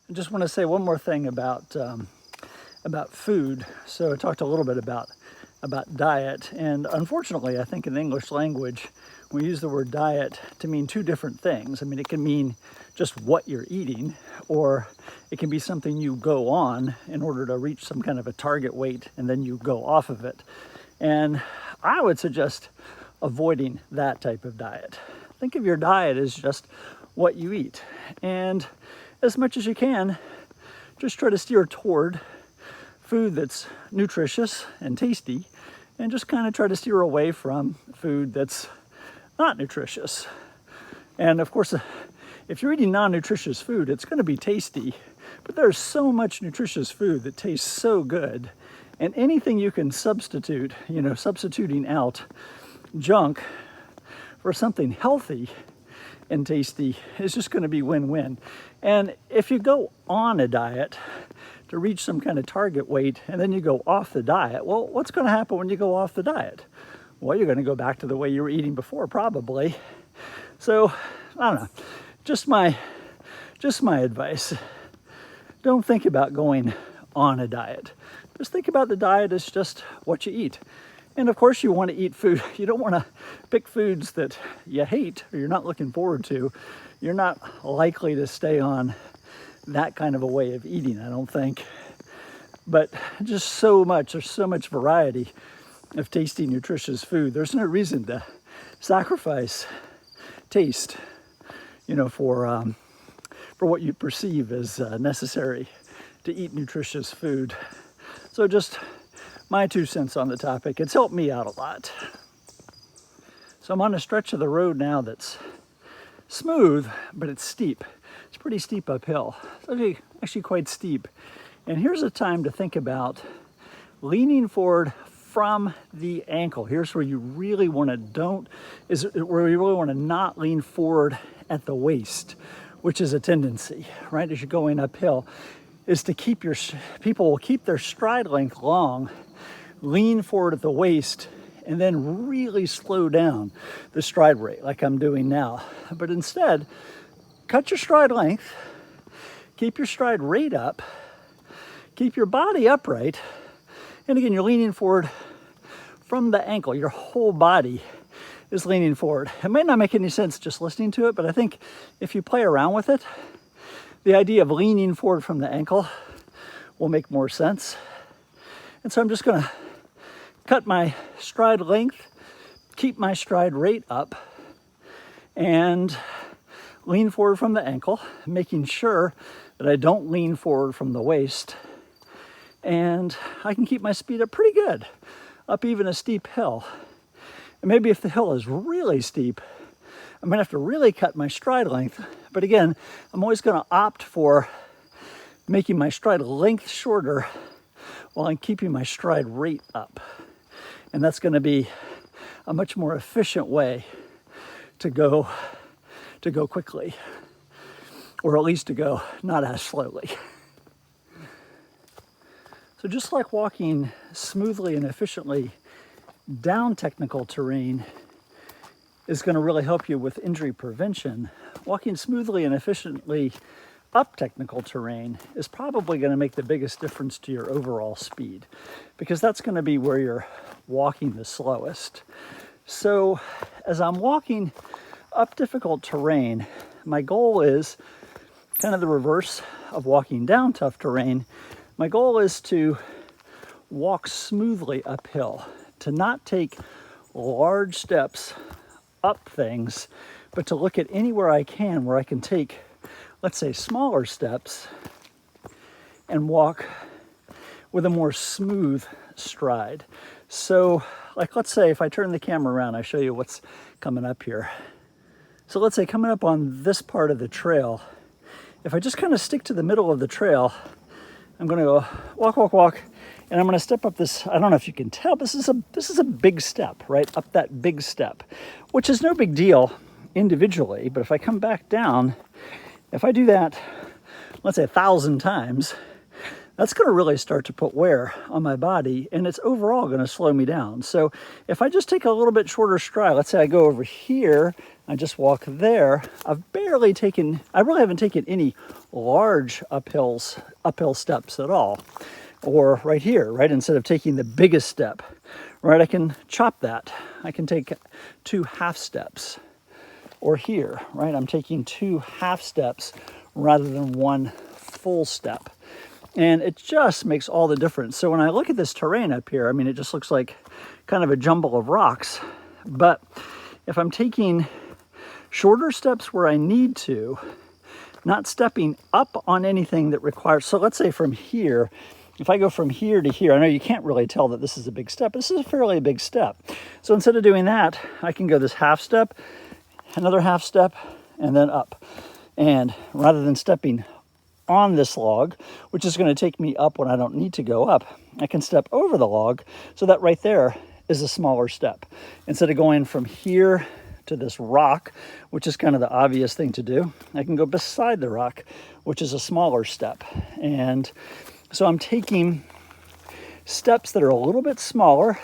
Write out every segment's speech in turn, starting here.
I just want to say one more thing about food. So I talked a little bit about diet, and unfortunately, I think in the English language, we use the word diet to mean two different things. I mean, it can mean just what you're eating, or it can be something you go on in order to reach some kind of a target weight, and then you go off of it. And I would suggest avoiding that type of diet. Think of your diet as just what you eat, and as much as you can, just try to steer toward food that's nutritious and tasty, and just kind of try to steer away from food that's not nutritious. And of course, if you're eating non-nutritious food, it's going to be tasty, but there's so much nutritious food that tastes so good, and anything you can substitute, substituting out junk for something healthy and tasty is just going to be win-win. And if you go on a diet to reach some kind of target weight and then you go off the diet, well, what's going to happen when you go off the diet? Well, you're going to go back to the way you were eating before, probably. So, I don't know, just my advice. Don't think about going on a diet. Just think about the diet as just what you eat. And of course, you want to eat food. You don't want to pick foods that you hate or you're not looking forward to. You're not likely to stay on that kind of a way of eating, I don't think. But there's so much variety of tasty, nutritious food. There's no reason to sacrifice taste, for what you perceive as necessary to eat nutritious food. So just my 2 cents on the topic. It's helped me out a lot. So I'm on a stretch of the road now that's smooth, but it's steep. It's pretty steep uphill. It's actually quite steep. And here's a time to think about leaning forward from the ankle. Here's where you really want to not lean forward at the waist, which is a tendency, right? As you're going uphill, is to people will keep their stride length long, lean forward at the waist, and then really slow down the stride rate like I'm doing now. But instead, cut your stride length, keep your stride rate up, keep your body upright, and again, you're leaning forward from the ankle. Your whole body is leaning forward. It might not make any sense just listening to it, but I think if you play around with it, the idea of leaning forward from the ankle will make more sense. And so I'm just going to cut my stride length, keep my stride rate up, and lean forward from the ankle, making sure that I don't lean forward from the waist. And I can keep my speed up pretty good, up even a steep hill. And maybe if the hill is really steep, I'm gonna have to really cut my stride length. But again, I'm always gonna opt for making my stride length shorter while I'm keeping my stride rate up. And that's gonna be a much more efficient way to go quickly, or at least to go not as slowly. So just like walking smoothly and efficiently down technical terrain is going to really help you with injury prevention, walking smoothly and efficiently up technical terrain is probably going to make the biggest difference to your overall speed, because that's going to be where you're walking the slowest. So as I'm walking up difficult terrain, my goal is kind of the reverse of walking down tough terrain. My goal is to walk smoothly uphill, to not take large steps up things, but to look at anywhere I can where I can take, let's say, smaller steps and walk with a more smooth stride. So, like, let's say if I turn the camera around, I show you what's coming up here. So let's say coming up on this part of the trail, if I just kind of stick to the middle of the trail, I'm going to go walk, walk, walk, and I'm going to step up this. I don't know if you can tell, this is a big step, right? Up that big step, which is no big deal individually. But if I come back down, if I do that, let's say 1,000 times, that's going to really start to put wear on my body, and it's overall going to slow me down. So if I just take a little bit shorter stride, let's say I go over here, I just walk there, I really haven't taken any large uphill steps at all. Or right here, right, instead of taking the biggest step, right, I can chop that. I can take 2 half steps. Or here, right, I'm taking 2 half steps rather than 1 full step. And it just makes all the difference. So when I look at this terrain up here, I mean, it just looks like kind of a jumble of rocks. But if I'm taking shorter steps where I need to, not stepping up on anything that requires, so let's say from here, if I go from here to here, I know you can't really tell that this is a big step, but this is a fairly big step. So instead of doing that, I can go this half step, another half step, and then up. And rather than stepping on this log, which is going to take me up when I don't need to go up, I can step over the log, so that right there is a smaller step. Instead of going from here to this rock, which is kind of the obvious thing to do, I can go beside the rock, which is a smaller step. And so I'm taking steps that are a little bit smaller.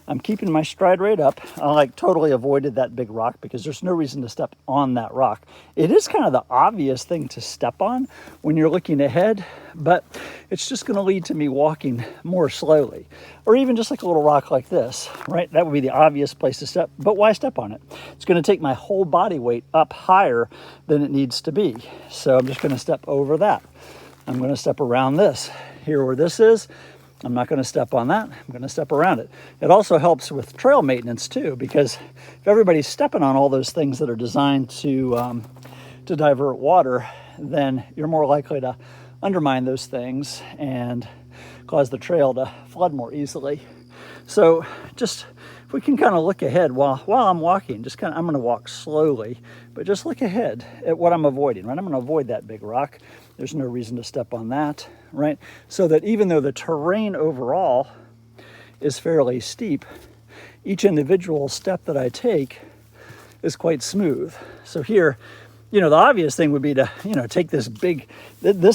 I'm keeping my stride rate up. I totally avoided that big rock because there's no reason to step on that rock. It is kind of the obvious thing to step on when you're looking ahead, but it's just going to lead to me walking more slowly. Or even just like a little rock like this, right? That would be the obvious place to step, but why step on it? It's going to take my whole body weight up higher than it needs to be. So I'm just going to step over that. I'm going to step around this. Here where this is, I'm not going to step on that. I'm going to step around it. It also helps with trail maintenance too, because if everybody's stepping on all those things that are designed to divert water, then you're more likely to undermine those things and cause the trail to flood more easily. So just if we can kind of look ahead while I'm walking, I'm going to walk slowly, but just look ahead at what I'm avoiding, right? I'm going to avoid that big rock. There's no reason to step on that, right? So that even though the terrain overall is fairly steep, each individual step that I take is quite smooth. So here, the obvious thing would be to, take this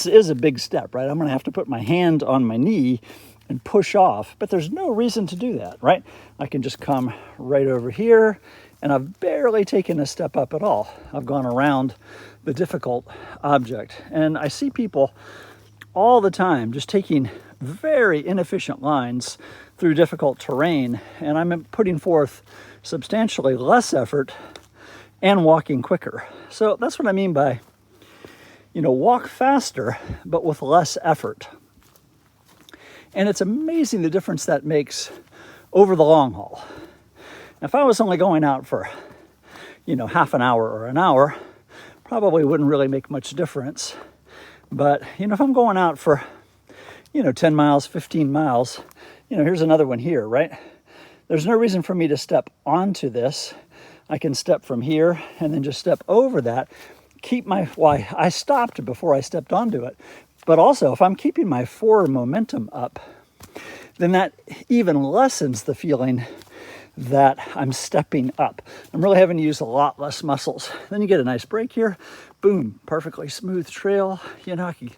is a big step, right? I'm going to have to put my hand on my knee and push off, but there's no reason to do that, right? I can just come right over here, and I've barely taken a step up at all. I've gone around the difficult object. And I see people all the time just taking very inefficient lines through difficult terrain, and I'm putting forth substantially less effort and walking quicker. So that's what I mean by, walk faster, but with less effort. And it's amazing the difference that makes over the long haul. If I was only going out for, half an hour or an hour, probably wouldn't really make much difference. But, if I'm going out for, 10 miles, 15 miles, here's another one here, right? There's no reason for me to step onto this. I can step from here and then just step over that. I stopped before I stepped onto it. But also, if I'm keeping my forward momentum up, then that even lessens the feeling that I'm stepping up. I'm really having to use a lot less muscles. Then you get a nice break here. Boom, perfectly smooth trail. I can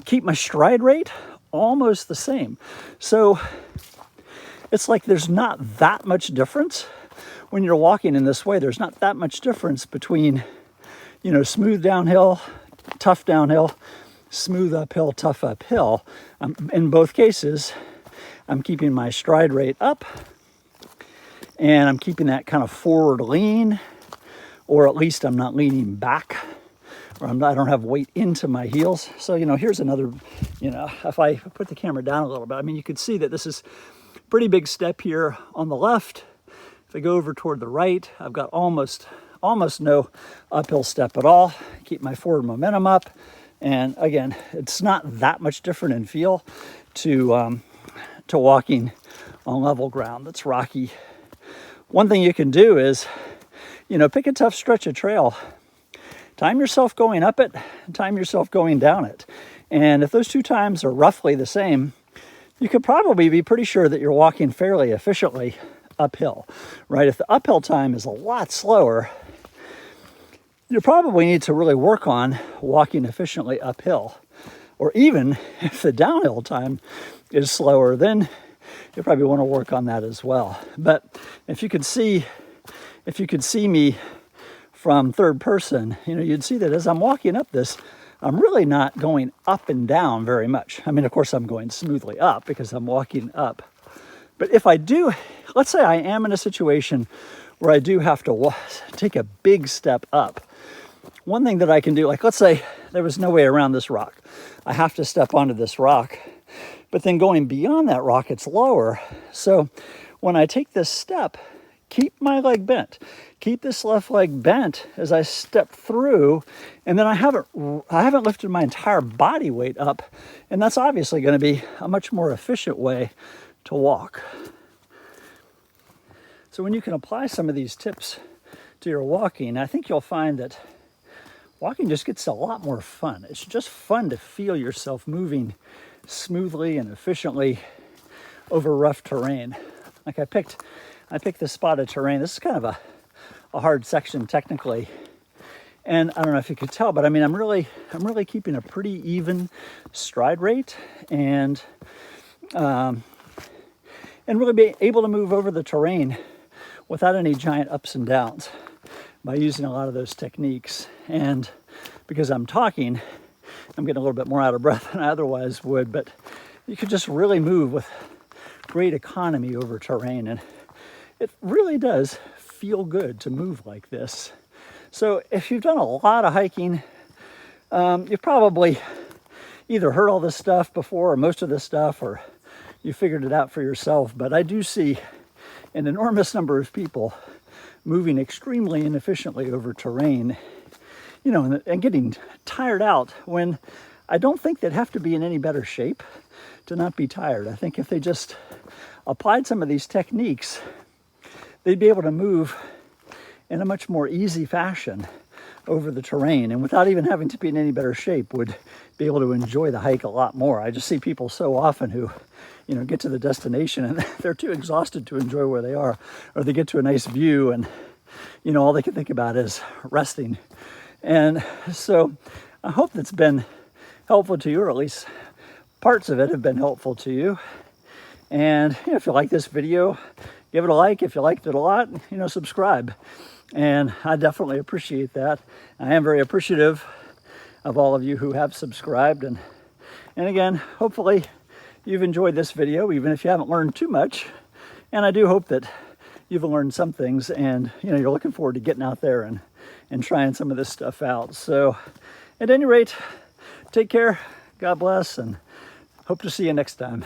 keep my stride rate almost the same. So it's like there's not that much difference when you're walking in this way. There's not that much difference between, smooth downhill, tough downhill, smooth uphill, tough uphill. In both cases, I'm keeping my stride rate up, and I'm keeping that kind of forward lean, or at least I'm not leaning back, or I don't have weight into my heels. So, here's another, if I put the camera down a little bit, you could see that this is a pretty big step here on the left. If I go over toward the right, I've got almost no uphill step at all. Keep my forward momentum up. And again, it's not that much different in feel to walking on level ground that's rocky. One thing you can do is, pick a tough stretch of trail. Time yourself going up it, time yourself going down it. And if those two times are roughly the same, you could probably be pretty sure that you're walking fairly efficiently uphill, right? If the uphill time is a lot slower, you probably need to really work on walking efficiently uphill. or even if the downhill time is slower, then you probably want to work on that as well. But if you could see me from third person, you'd see that as I'm walking up this, I'm really not going up and down very much. I mean, of course, I'm going smoothly up because I'm walking up. But if I do, let's say I am in a situation where I do have to take a big step up. One thing that I can do, like let's say there was no way around this rock. I have to step onto this rock, but then going beyond that rock, it's lower. So when I take this step, keep my leg bent. Keep this left leg bent as I step through, and then I haven't lifted my entire body weight up, and that's obviously going to be a much more efficient way to walk. So when you can apply some of these tips to your walking, I think you'll find that walking just gets a lot more fun. It's just fun to feel yourself moving smoothly and efficiently over rough terrain. Like I picked this spot of terrain. This is kind of a hard section technically, and I don't know if you could tell, but I mean, I'm really keeping a pretty even stride rate, and really be able to move over the terrain without any giant ups and downs by using a lot of those techniques. And because I'm talking, I'm getting a little bit more out of breath than I otherwise would, but you could just really move with great economy over terrain, and it really does feel good to move like this. So if you've done a lot of hiking, you've probably either heard all this stuff before, or most of this stuff, or you figured it out for yourself. But I do see an enormous number of people moving extremely inefficiently over terrain, and getting tired out when I don't think they'd have to be in any better shape to not be tired. I think if they just applied some of these techniques, they'd be able to move in a much more easy fashion over the terrain, and without even having to be in any better shape, would be able to enjoy the hike a lot more. I just see people so often who, get to the destination and they're too exhausted to enjoy where they are, or they get to a nice view and, all they can think about is resting. And so I hope that's been helpful to you, or at least parts of it have been helpful to you. And if you like this video, give it a like. If you liked it a lot, subscribe. And I definitely appreciate that. I am very appreciative of all of you who have subscribed. And again, hopefully you've enjoyed this video, even if you haven't learned too much. And I do hope that you've learned some things, and you're looking forward to getting out there and trying some of this stuff out. So at any rate, take care, God bless, and hope to see you next time.